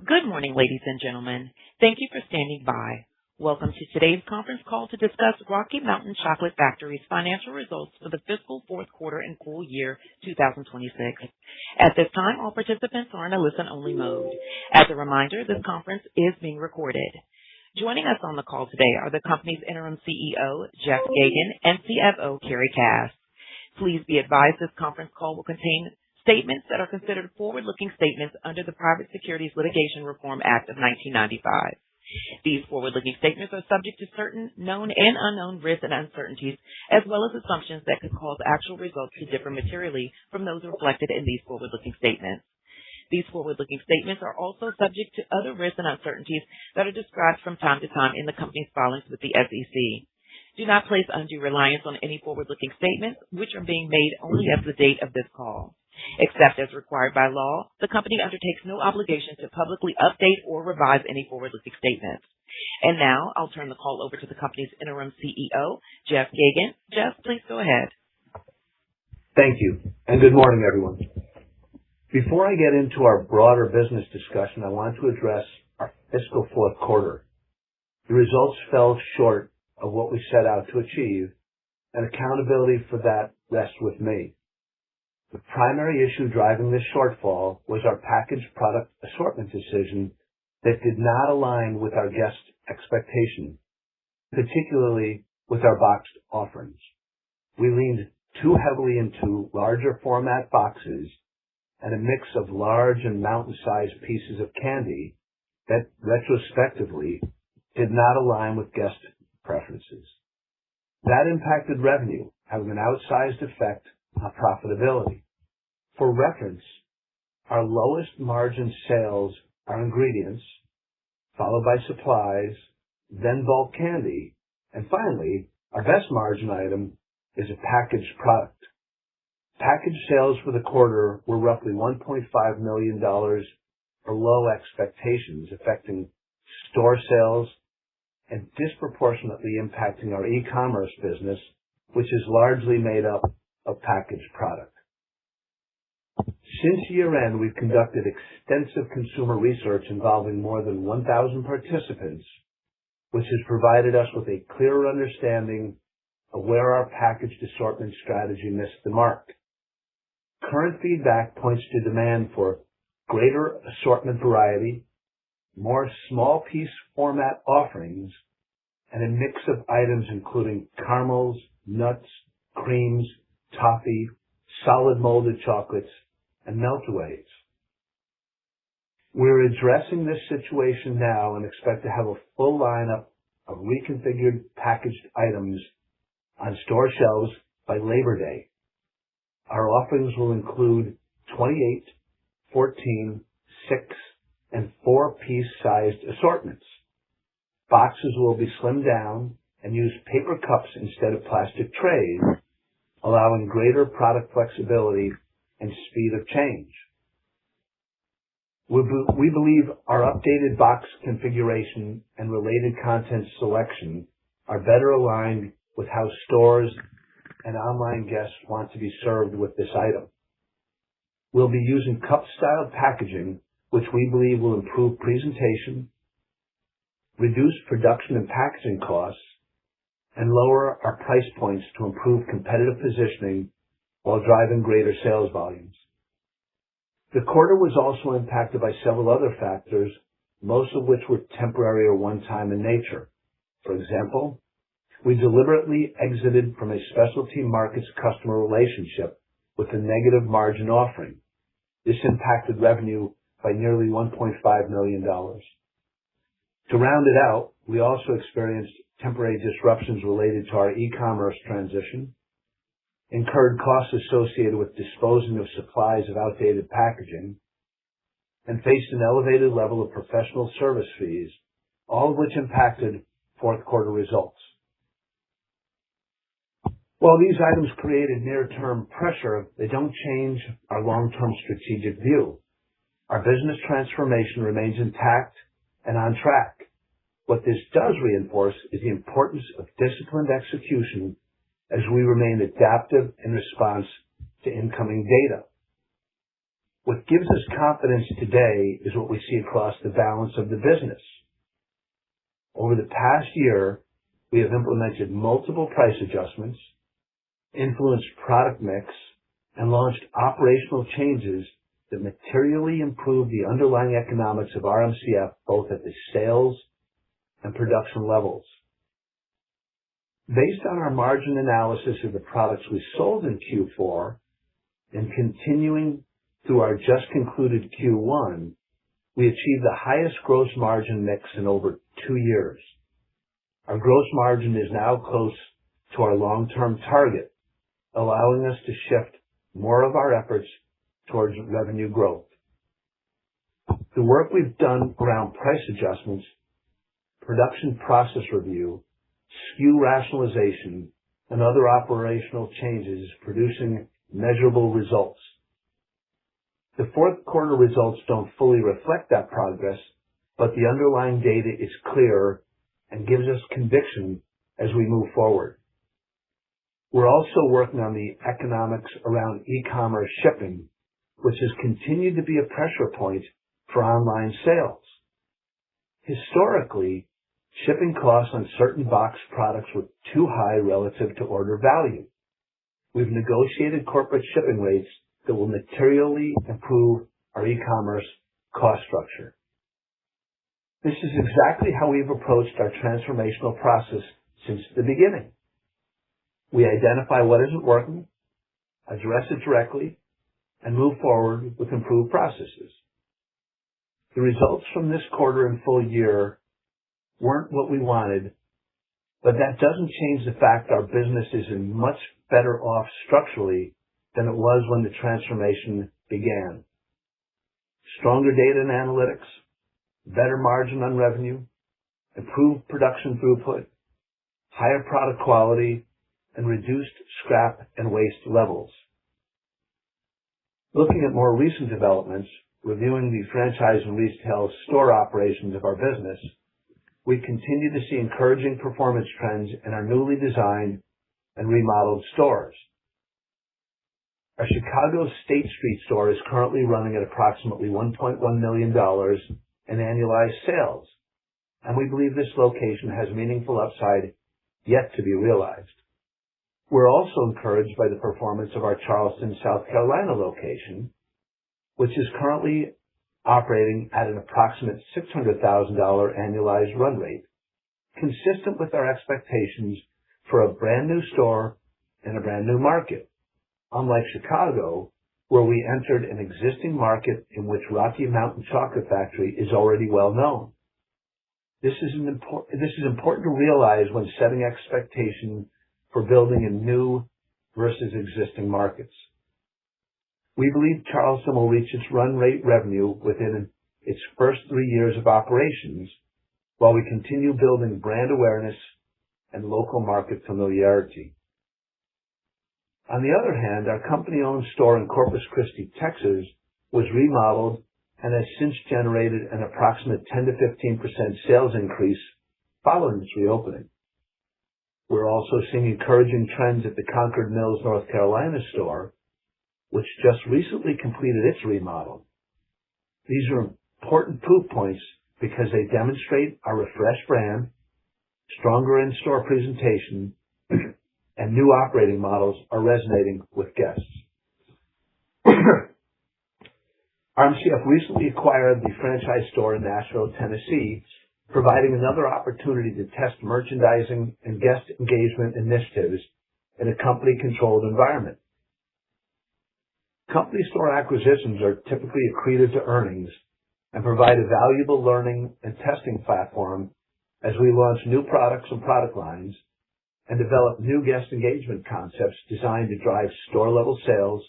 Good morning, ladies and gentlemen. Thank you for standing by. Welcome to today's conference call to discuss Rocky Mountain Chocolate Factory's financial results for the fiscal fourth quarter and full year 2026. At this time, all participants are in a listen-only mode. As a reminder, this conference is being recorded. Joining us on the call today are the company's interim CEO, Jeff Geygan, and CFO, Carrie Cass. Please be advised this conference call will contain statements that are considered forward-looking statements under the Private Securities Litigation Reform Act of 1995. These forward-looking statements are subject to certain known and unknown risks and uncertainties, as well as assumptions that could cause actual results to differ materially from those reflected in these forward-looking statements. These forward-looking statements are also subject to other risks and uncertainties that are described from time to time in the company's filings with the SEC. Do not place undue reliance on any forward-looking statements, which are being made only as of the date of this call. Except as required by law, the company undertakes no obligation to publicly update or revise any forward-looking statements. And now, I'll turn the call over to the company's interim CEO, Jeff Geygan. Jeff, please go ahead. Thank you, and good morning, everyone. Before I get into our broader business discussion, I want to address our fiscal fourth quarter. The results fell short of what we set out to achieve, and accountability for that rests with me. The primary issue driving this shortfall was our packaged product assortment decision that did not align with our guest expectation, particularly with our boxed offerings. We leaned too heavily into larger format boxes and a mix of large and mountain-sized pieces of candy that retrospectively did not align with guest preferences. That impacted revenue, having an outsized effect on profitability. For reference, our lowest margin sales are ingredients, followed by supplies, then bulk candy, and finally, our best margin item is a packaged product. Packaged sales for the quarter were roughly $1.5 million below expectations, affecting store sales and disproportionately impacting our e-commerce business, which is largely made up of packaged product. Since year-end, we've conducted extensive consumer research involving more than 1,000 participants, which has provided us with a clearer understanding of where our packaged assortment strategy missed the mark. Current feedback points to demand for greater assortment variety, more small piece format offerings, and a mix of items including caramels, nuts, creams, toffee, solid molded chocolates, and meltaways. We're addressing this situation now and expect to have a full lineup of reconfigured packaged items on store shelves by Labor Day. Our offerings will include 28, 14, 6, and 4-piece sized assortments. Boxes will be slimmed down and use paper cups instead of plastic trays, allowing greater product flexibility and speed of change. We believe our updated box configuration and related content selection are better aligned with how stores and online guests want to be served with this item. We'll be using cup-style packaging, which we believe will improve presentation, reduce production and packaging costs, and lower our price points to improve competitive positioning while driving greater sales volumes. The quarter was also impacted by several other factors, most of which were temporary or one-time in nature. For example, we deliberately exited from a specialty markets customer relationship with a negative margin offering. This impacted revenue by nearly $1.5 million. To round it out, we also experienced temporary disruptions related to our e-commerce transition, incurred costs associated with disposing of supplies of outdated packaging, and faced an elevated level of professional service fees, all of which impacted fourth quarter results. While these items created near-term pressure, they don't change our long-term strategic view. Our business transformation remains intact and on track. What this does reinforce is the importance of disciplined execution as we remain adaptive in response to incoming data. What gives us confidence today is what we see across the balance of the business. Over the past year, we have implemented multiple price adjustments, influenced product mix, and launched operational changes that materially improve the underlying economics of RMCF both at the sales and production levels. Based on our margin analysis of the products we sold in Q4 and continuing through our just concluded Q1, we achieved the highest gross margin mix in over 2 years. Our gross margin is now close to our long-term target, allowing us to shift more of our efforts towards revenue growth. The work we've done around price adjustments, production process review, SKU rationalization, and other operational changes is producing measurable results. The fourth quarter results don't fully reflect that progress, but the underlying data is clear and gives us conviction as we move forward. We're also working on the economics around e-commerce shipping, which has continued to be a pressure point for online sales. Historically, shipping costs on certain box products were too high relative to order value. We've negotiated corporate shipping rates that will materially improve our e-commerce cost structure. This is exactly how we've approached our transformational process since the beginning. We identify what isn't working, address it directly, and move forward with improved processes. The results from this quarter and full year weren't what we wanted, but that doesn't change the fact our business is in much better off structurally than it was when the transformation began. Stronger data and analytics, better margin on revenue, improved production throughput, higher product quality, and reduced scrap and waste levels. Looking at more recent developments, reviewing the franchise and retail store operations of our business, we continue to see encouraging performance trends in our newly designed and remodeled stores. Our Chicago State Street store is currently running at approximately $1.1 million in annualized sales, and we believe this location has meaningful upside yet to be realized. We're also encouraged by the performance of our Charleston, South Carolina location, which is currently operating at an approximate $600,000 annualized run rate, consistent with our expectations for a brand new store in a brand new market. Unlike Chicago, where we entered an existing market in which Rocky Mountain Chocolate Factory is already well known. This is important to realize when setting expectation for building in new versus existing markets. We believe Charleston will reach its run rate revenue within its first 3 years of operations, while we continue building brand awareness and local market familiarity. On the other hand, our company-owned store in Corpus Christi, Texas, was remodeled and has since generated an approximate 10 to 15% sales increase following its reopening. We're also seeing encouraging trends at the Concord Mills, North Carolina store, which just recently completed its remodel. These are important proof points because they demonstrate our refreshed brand, stronger in-store presentation, and new operating models are resonating with guests. RMCF recently acquired the franchise store in Nashville, Tennessee, providing another opportunity to test merchandising and guest engagement initiatives in a company-controlled environment. Company store acquisitions are typically accretive to earnings and provide a valuable learning and testing platform as we launch new products and product lines and develop new guest engagement concepts designed to drive store-level sales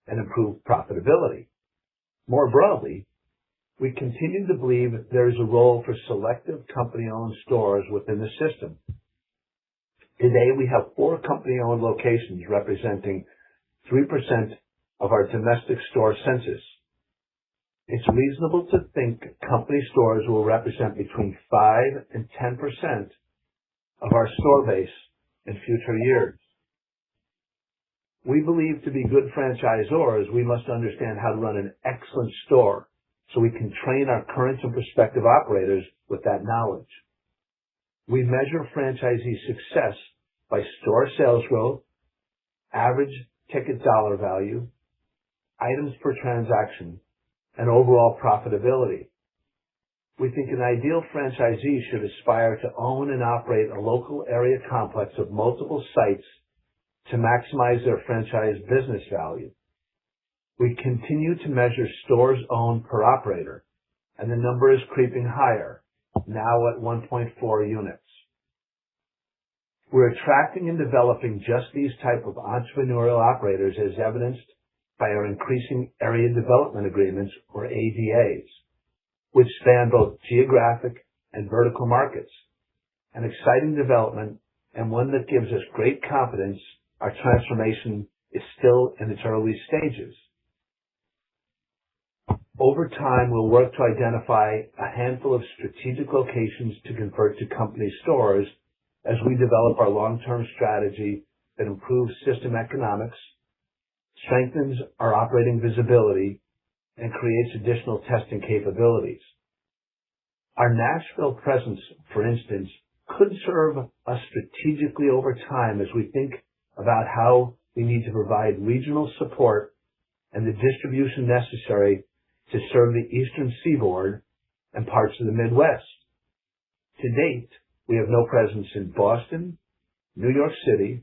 and improve profitability. More broadly, we continue to believe there is a role for selective company-owned stores within the system. Today, we have 4 company-owned locations representing 3% of our domestic store census. It's reasonable to think company stores will represent between 5 and 10% of our store base in future years. We believe to be good franchisors, we must understand how to run an excellent store so we can train our current and prospective operators with that knowledge. We measure franchisee success by store sales growth, average ticket dollar value, items per transaction, and overall profitability. We think an ideal franchisee should aspire to own and operate a local area complex of multiple sites to maximize their franchise business value. We continue to measure stores owned per operator, and the number is creeping higher, now at 1.4 units. We're attracting and developing just these type of entrepreneurial operators as evidenced by our increasing area development agreements, or ADAs, which span both geographic and vertical markets, an exciting development and one that gives us great confidence our transformation is still in its early stages. Over time, we'll work to identify a handful of strategic locations to convert to company stores as we develop our long-term strategy that improves system economics, strengthens our operating visibility, and creates additional testing capabilities. Our Nashville presence, for instance, could serve us strategically over time as we think about how we need to provide regional support and the distribution necessary to serve the Eastern Seaboard and parts of the Midwest. To date, we have no presence in Boston, New York City,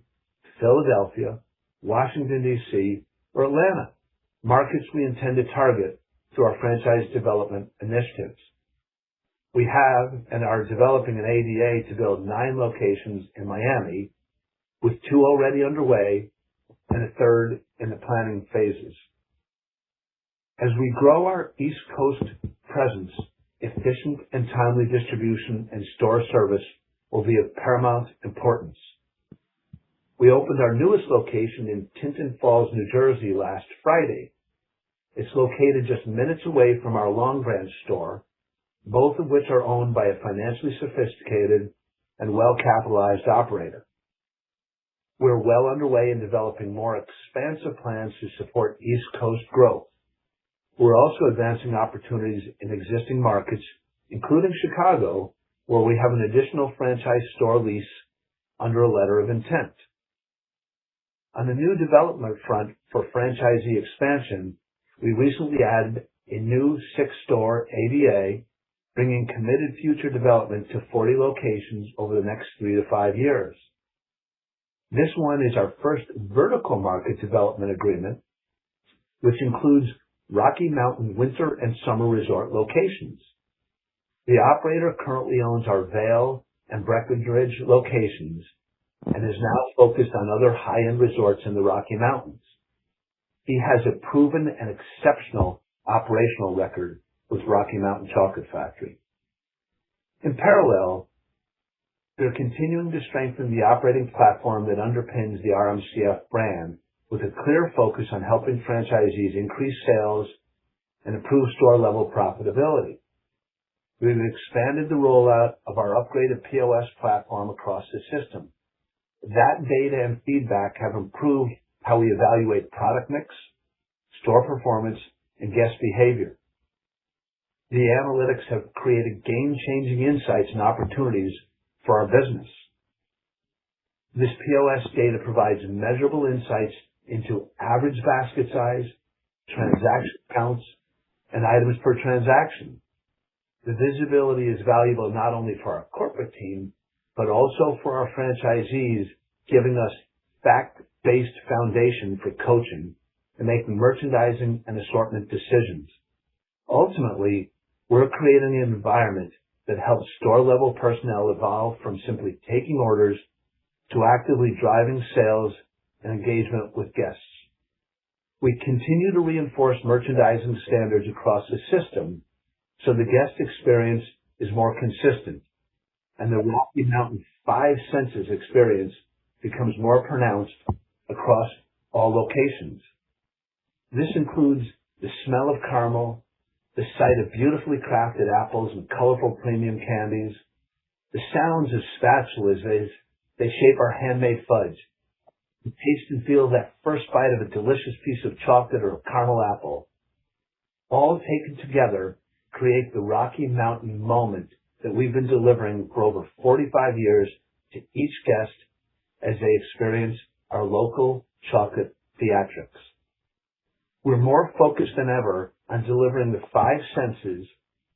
Philadelphia, Washington, D.C., or Atlanta, markets we intend to target through our franchise development initiatives. We have and are developing an ADA to build 9 locations in Miami, with 2 already underway and a third in the planning phases. As we grow our East Coast presence, efficient and timely distribution and store service will be of paramount importance. We opened our newest location in Tinton Falls, New Jersey last Friday. It's located just minutes away from our Long Branch store, both of which are owned by a financially sophisticated and well-capitalized operator. We're well underway in developing more expansive plans to support East Coast growth. We're also advancing opportunities in existing markets, including Chicago, where we have an additional franchise store lease under a letter of intent. On the new development front for franchisee expansion, we recently added a new 6-store ADA, bringing committed future development to 40 locations over the next 3 to 5 years. This one is our first vertical market development agreement, which includes Rocky Mountain winter and summer resort locations. The operator currently owns our Vail and Breckenridge locations and is now focused on other high-end resorts in the Rocky Mountains. He has a proven and exceptional operational record with Rocky Mountain Chocolate Factory. In parallel, they're continuing to strengthen the operating platform that underpins the RMCF brand with a clear focus on helping franchisees increase sales and improve store-level profitability. We've expanded the rollout of our upgraded POS platform across the system. That data and feedback have improved how we evaluate product mix, store performance, and guest behavior. The analytics have created game-changing insights and opportunities for our business. This POS data provides measurable insights into average basket size, transaction counts, and items per transaction. The visibility is valuable not only for our corporate team, but also for our franchisees, giving us fact-based foundation for coaching and making merchandising and assortment decisions. Ultimately, we're creating an environment that helps store-level personnel evolve from simply taking orders to actively driving sales and engagement with guests. We continue to reinforce merchandising standards across the system so the guest experience is more consistent and the Rocky Mountain 5 senses experience becomes more pronounced across all locations. This includes the smell of caramel, the sight of beautifully crafted apples and colorful premium candies, the sounds of spatulas as they shape our handmade fudge, the taste and feel of that first bite of a delicious piece of chocolate or a caramel apple, all taken together create the Rocky Mountain moment that we've been delivering for over 45 years to each guest as they experience our local chocolate theatrics. We're more focused than ever on delivering the five senses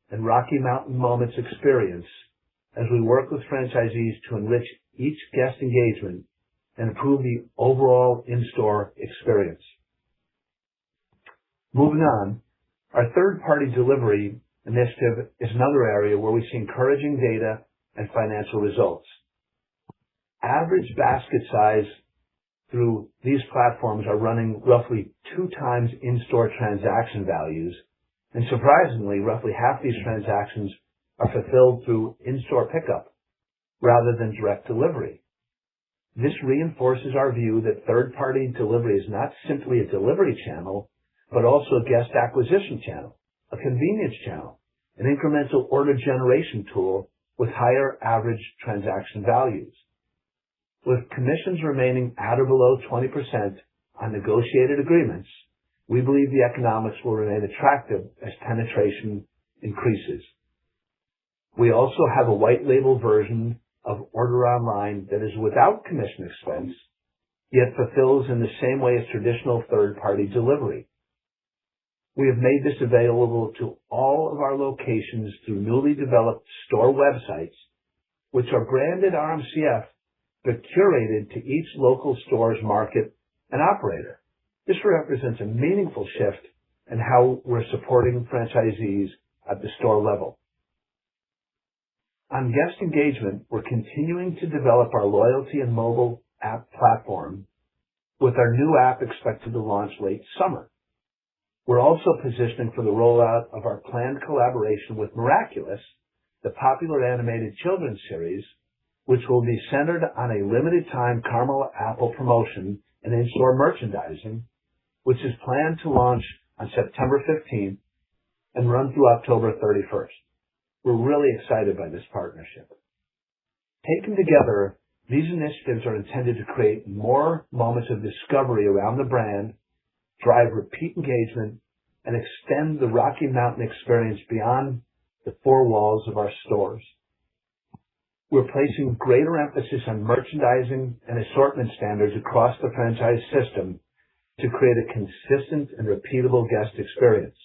and Rocky Mountain Moments experience as we work with franchisees to enrich each guest engagement and improve the overall in-store experience. Moving on, our third-party delivery initiative is another area where we see encouraging data and financial results. Average basket size through these platforms are running roughly 2 times in-store transaction values, and surprisingly, roughly half these transactions are fulfilled through in-store pickup rather than direct delivery. This reinforces our view that third-party delivery is not simply a delivery channel, but also a guest acquisition channel, a convenience channel, an incremental order generation tool with higher average transaction values. With commissions remaining at or below 20% on negotiated agreements, we believe the economics will remain attractive as penetration increases. We also have a white label version of Order Online that is without commission expense, yet fulfills in the same way as traditional third-party delivery. We have made this available to all of our locations through newly developed store websites, which are branded RMCF, but curated to each local store's market and operator. This represents a meaningful shift in how we're supporting franchisees at the store level. On guest engagement, we're continuing to develop our loyalty and mobile app platform, with our new app expected to launch late summer. We're also positioning for the rollout of our planned collaboration with Miraculous, the popular animated children's series, which will be centered on a limited time caramel apple promotion and in-store merchandising, which is planned to launch on September 15th and run through October 31st. We're really excited by this partnership. Taken together, these initiatives are intended to create more moments of discovery around the brand, drive repeat engagement, and extend the Rocky Mountain experience beyond the four walls of our stores. We're placing greater emphasis on merchandising and assortment standards across the franchise system to create a consistent and repeatable guest experience.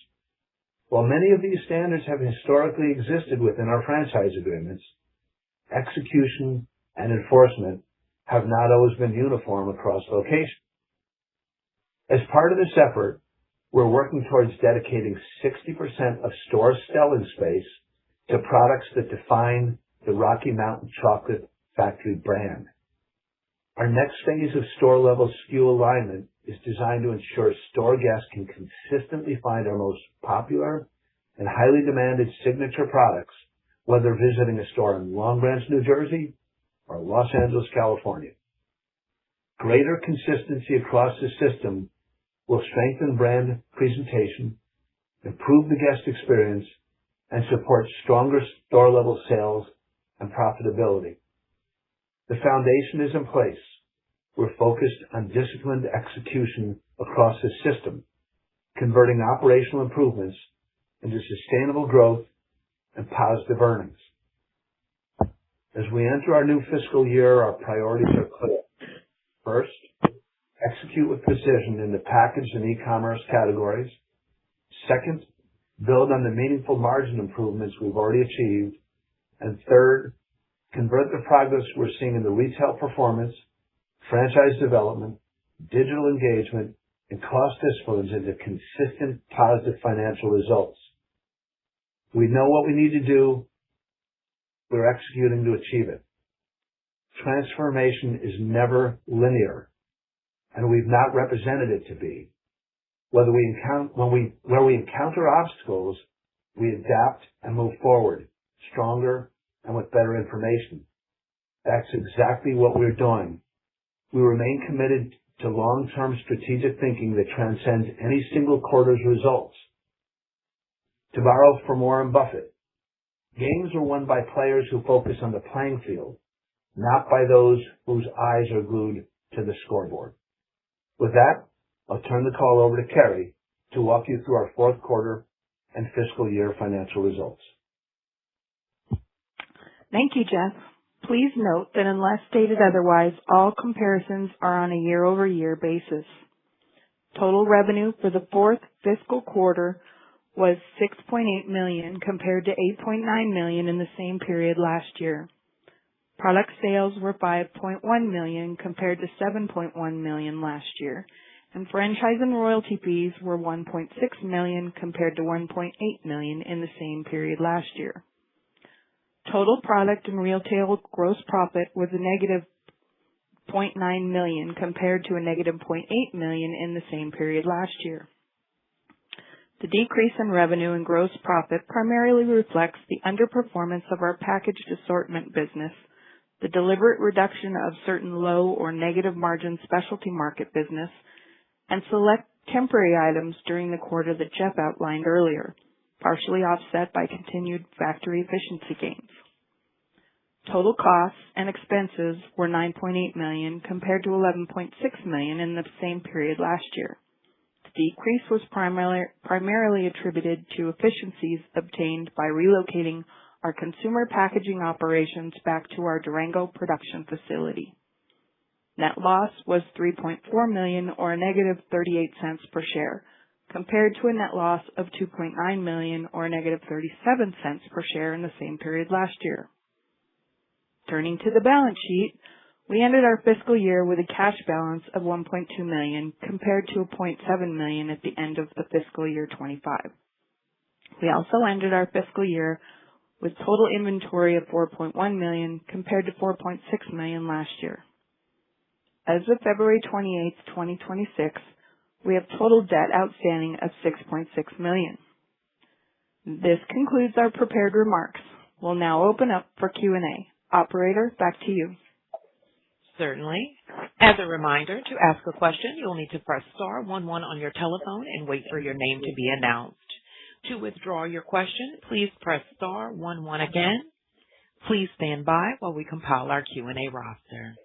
While many of these standards have historically existed within our franchise agreements, execution and enforcement have not always been uniform across locations. As part of this effort, we're working towards dedicating 60% of store selling space to products that define the Rocky Mountain Chocolate Factory brand. Our next phase of store-level SKU alignment is designed to ensure store guests can consistently find our most popular and highly demanded signature products, whether visiting a store in Long Branch, New Jersey, or Los Angeles, California. Greater consistency across the system will strengthen brand presentation, improve the guest experience, and support stronger store-level sales and profitability. The foundation is in place. We're focused on disciplined execution across the system, converting operational improvements into sustainable growth and positive earnings. As we enter our new fiscal year, our priorities are clear. First, execute with precision in the package and e-commerce categories. Second, build on the meaningful margin improvements we've already achieved. And third, convert the progress we're seeing in the retail performance, franchise development, digital engagement, and cost disciplines into consistent positive financial results. We know what we need to do. We're executing to achieve it. Transformation is never linear, and we've not represented it to be. Where we encounter obstacles, we adapt and move forward, stronger and with better information. That's exactly what we're doing. We remain committed to long-term strategic thinking that transcends any single quarter's results. To borrow from Warren Buffett, games are won by players who focus on the playing field, not by those whose eyes are glued to the scoreboard. With that, I'll turn the call over to Carrie to walk you through our fourth quarter and fiscal year financial results. Thank you, Jeff. Please note that unless stated otherwise, all comparisons are on a year-over-year basis. Total revenue for the fourth fiscal quarter was $6.8 million compared to $8.9 million in the same period last year. Product sales were $5.1 million compared to $7.1 million last year, and franchise and royalty fees were $1.6 million compared to $1.8 million in the same period last year. Total product and retail gross profit was a negative $0.9 million compared to a negative $0.8 million in the same period last year. The decrease in revenue and gross profit primarily reflects the underperformance of our packaged assortment business, the deliberate reduction of certain low or negative margin specialty market business, and select temporary items during the quarter that Jeff outlined earlier, partially offset by continued factory efficiency gains. Total costs and expenses were $9.8 million compared to $11.6 million in the same period last year. The decrease was primarily attributed to efficiencies obtained by relocating our consumer packaging operations back to our Durango production facility. Net loss was $3.4 million or a negative 38 cents per share, compared to a net loss of $2.9 million or a negative 37 cents per share in the same period last year. Turning to the balance sheet, we ended our fiscal year with a cash balance of $1.2 million compared to $0.7 million at the end of the fiscal year 25. We also ended our fiscal year with total inventory of $4.1 million compared to $4.6 million last year. As of February 28, 2026, we have total debt outstanding of $6.6 million. This concludes our prepared remarks. We'll now open up for Q&A. Operator, back to you. Certainly. As a reminder, to ask a question, you'll need to press star 11 on your telephone and wait for your name to be announced. To withdraw your question, please press star 11 again. Please stand by while we compile our Q&A roster.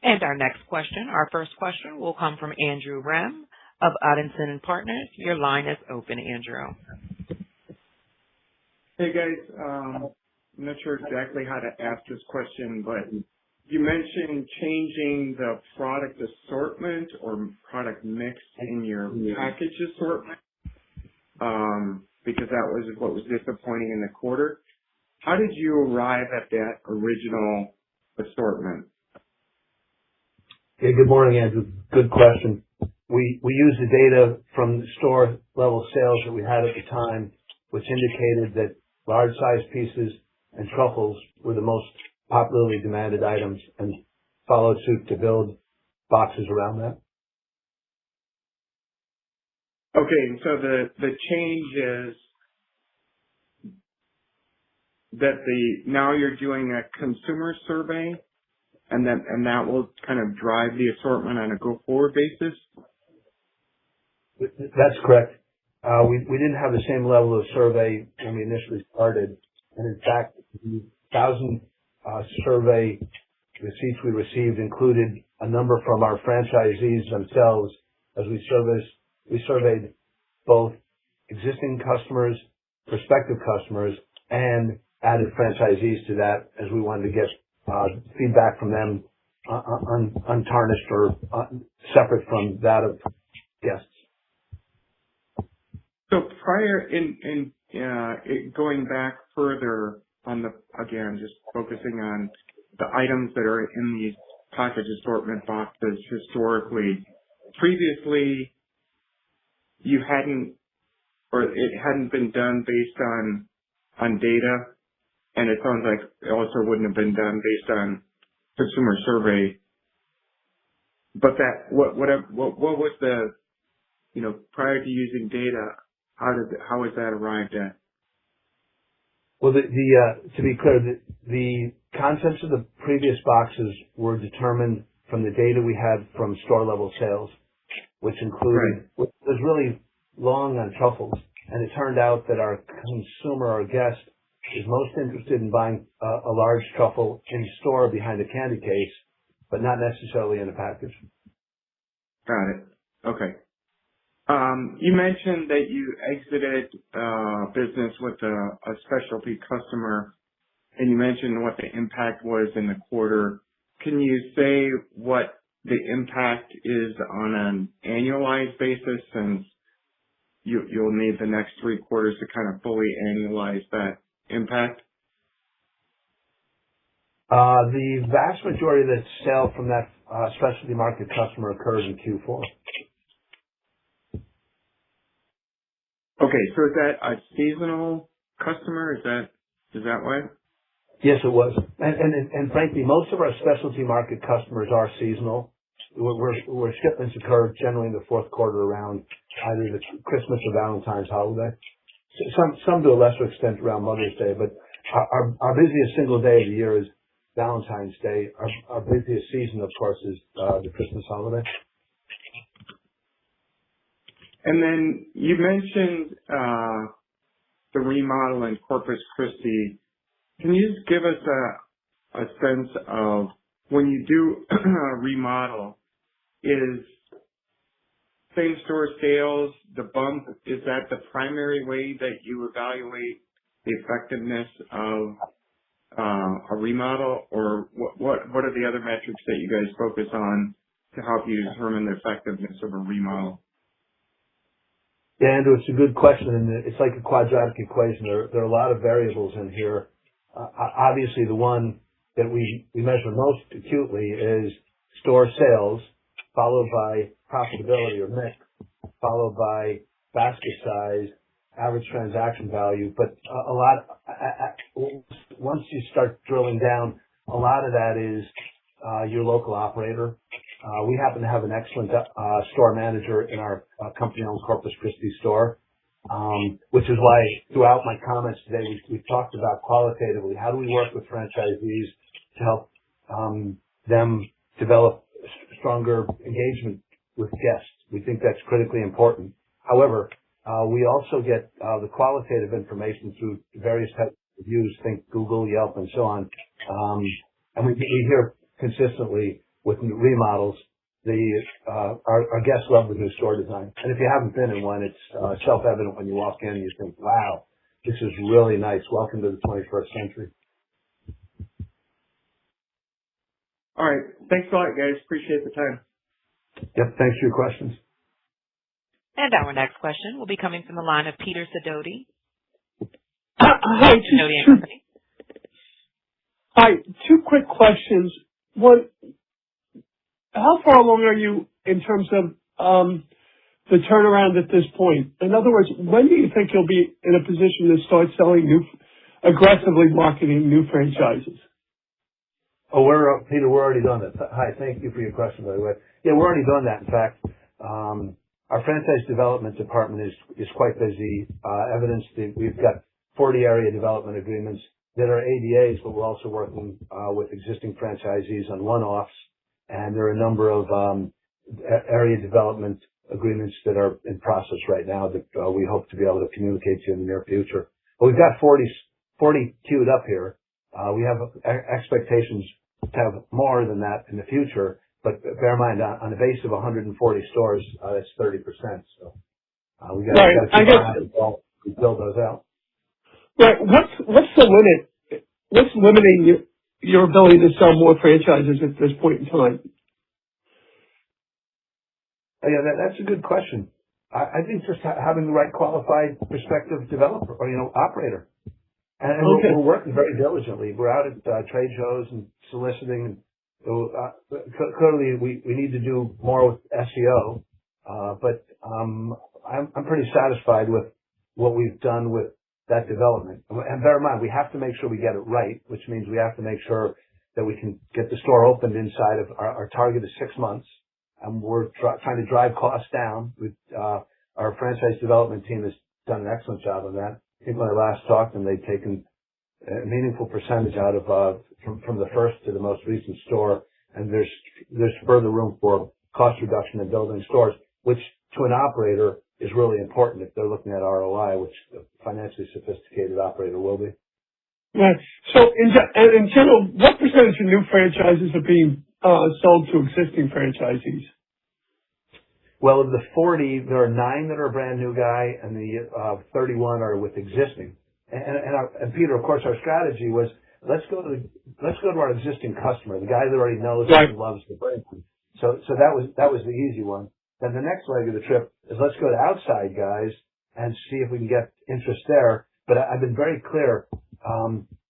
And our next question, our first question, will come from Andrew Rem of Odinson & Partners. Your line is open, Andrew. Hey, guys. I'm not sure exactly how to ask this question, but you mentioned changing the product assortment or product mix in your package assortment because that was what was disappointing in the quarter. How did you arrive at that original assortment? Yeah, good morning, Andrew. Good question. We used the data from the store level sales that we had at the time, which indicated that large size pieces and truffles were the most popularly demanded items, and followed suit to build boxes around that. Okay, so the change is that now you're doing a consumer survey, and that will kind of drive the assortment on a go-forward basis? That's correct. We didn't have the same level of survey when we initially started, and in fact, the 1,000 survey receipts we received included a number from our franchisees themselves. As we surveyed both existing customers, prospective customers, and added franchisees to that, as we wanted to get feedback from them untarnished or separate from that of guests. So prior in going back further on again, just focusing on the items that are in these package assortment boxes historically, previously you hadn't, or it hadn't been done based on data, and it sounds like it also wouldn't have been done based on consumer survey. But that what was the, prior to using data, how was that arrived at? Well, to be clear, the contents of the previous boxes were determined from the data we had from store level sales, which included, which was really long on truffles, and it turned out that our consumer or guest is most interested in buying a large truffle in store behind a candy case, but not necessarily in a package. Got it. Okay. You mentioned that you exited business with a specialty customer, and you mentioned what the impact was in the quarter. Can you say what the impact is on an annualized basis, since you'll need the next 3 quarters to kind of fully annualize that impact? The vast majority of the sale from that specialty market customer occurred in Q4. Okay, so is that a seasonal customer? Is that why? Yes, it was. And frankly, most of our specialty market customers are seasonal, where shipments occur generally in the fourth quarter around either the Christmas or Valentine's holiday. Some to a lesser extent around Mother's Day, but our busiest single day of the year is Valentine's Day. Our busiest season, of course, is the Christmas holiday. And then you mentioned the remodel in Corpus Christi. Can you just give us a sense of, when you do a remodel, is same-store sales, the bump, is that the primary way that you evaluate the effectiveness of a remodel, or what are the other metrics that you guys focus on to help you determine the effectiveness of a remodel? Yeah, Andrew, it's a good question, and it's like a quadratic equation. There are a lot of variables in here. Obviously, the one that we measure most acutely is store sales, followed by profitability or mix, followed by basket size, average transaction value. But once you start drilling down, a lot of that is your local operator. We happen to have an excellent store manager in our company-owned Corpus Christi store, which is why throughout my comments today we've talked about qualitatively how do we work with franchisees to help them develop stronger engagement with guests. We think that's critically important. However, we also get the qualitative information through various types of reviews, think Google, Yelp, and so on. And we hear consistently with remodels, our guests love the new store design. And if you haven't been in one, it's self-evident when you walk in and you think, wow, this is really nice. Welcome to the 21st century. All right. Thanks a lot, guys. Appreciate the time. Yep. Thanks for your questions. And our next question will be coming from the line of Peter Sidoti. Hi, Sidoti and Company. Hi. 2 quick questions. One, how far along are you in terms of the turnaround at this point? In other words, when do you think you'll be in a position to start selling aggressively marketing new franchises? Oh, Peter, we're already doing that. Hi, thank you for your question, by the way. Yeah, we're already doing that. In fact, our franchise development department is quite busy. Evidenced that we've got 40 area development agreements that are ADAs, but we're also working with existing franchisees on one-offs, and there are a number of area development agreements that are in process right now that we hope to be able to communicate to you in the near future. But we've got 40 queued up here. We have expectations to have more than that in the future, but bear in mind, on a base of 140 stores, that's 30%. So we got to build those out. Right. What's the limit? What's limiting your ability to sell more franchises at this point in time? Yeah, that's a good question. I think just having the right qualified prospective developer or operator. And okay. We're working very diligently. We're out at trade shows and soliciting. Clearly, we need to do more with SEO, but I'm pretty satisfied with what we've done with that development. And bear in mind, we have to make sure we get it right, which means we have to make sure that we can get the store opened inside of our target is 6 months, and we're trying to drive costs down. Our franchise development team has done an excellent job of that. I think when I last talked to them, they'd taken a meaningful percentage out of from the first to the most recent store, and there's further room for cost reduction in building stores, which to an operator is really important if they're looking at ROI, which a financially sophisticated operator will be. Right. So in general, what percentage of new franchises are being sold to existing franchisees? Well, of the 40, there are 9 that are a brand new guy, and the 31 are with existing. And Peter, of course, our strategy was let's go to our existing customer, the guy that already knows Right. and loves the brand. So that was the easy one. Then the next leg of the trip is let's go to outside guys and see if we can get interest there. But I've been very clear.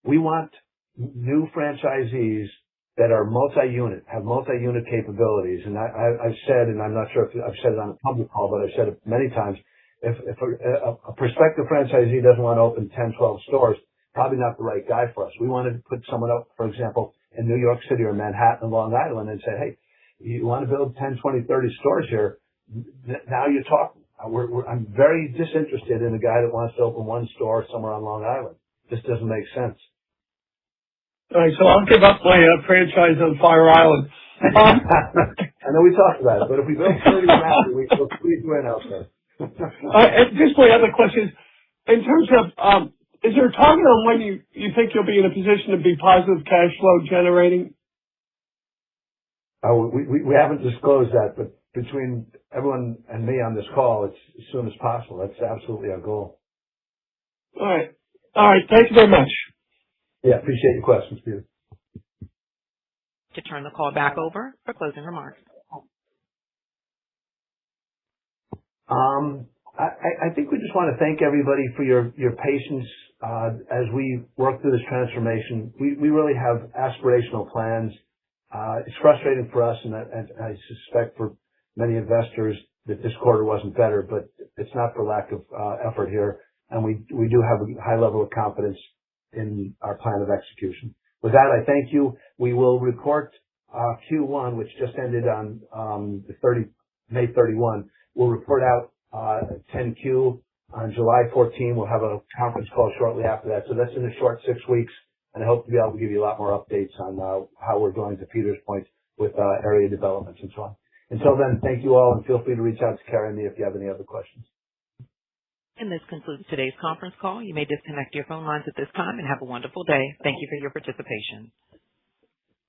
We want new franchisees that are multi-unit, have multi-unit capabilities. And I've said, and I'm not sure if I've said it on a public call, but I've said it many times, if a prospective franchisee doesn't want to open 10, 12 stores, probably not the right guy for us. We wanted to put someone up, for example, in New York City or Manhattan and Long Island and say, hey, you want to build 10, 20, 30 stores here? Now you're talking. I'm very disinterested in a guy that wants to open one store somewhere on Long Island. This doesn't make sense. All right, so I'll give up my franchise on Fire Island. I know we talked about it, but if we build 30 now, we'll squeeze you in out there. And just my other question is, in terms of, is there a target on when you think you'll be in a position to be positive cash flow generating? We haven't disclosed that, but between everyone and me on this call, it's as soon as possible. That's absolutely our goal. All right. Thank you very much. Yeah, appreciate your questions, Peter. To turn the call back over for closing remarks. I think we just want to thank everybody for your patience as we work through this transformation. We really have aspirational plans. It's frustrating for us, and I suspect for many investors that this quarter wasn't better, but it's not for lack of effort here. And we do have a high level of confidence in our plan of execution. With that, I thank you. We will report Q1, which just ended on May 31. We'll report out 10Q on July 14. We'll have a conference call shortly after that. So that's in a short 6 weeks, and I hope to be able to give you a lot more updates on how we're going, to Peter's point, with area developments and so on. Until then, thank you all, and feel free to reach out to Karen and me if you have any other questions. And this concludes today's conference call. You may disconnect your phone lines at this time and have a wonderful day. Thank you for your participation.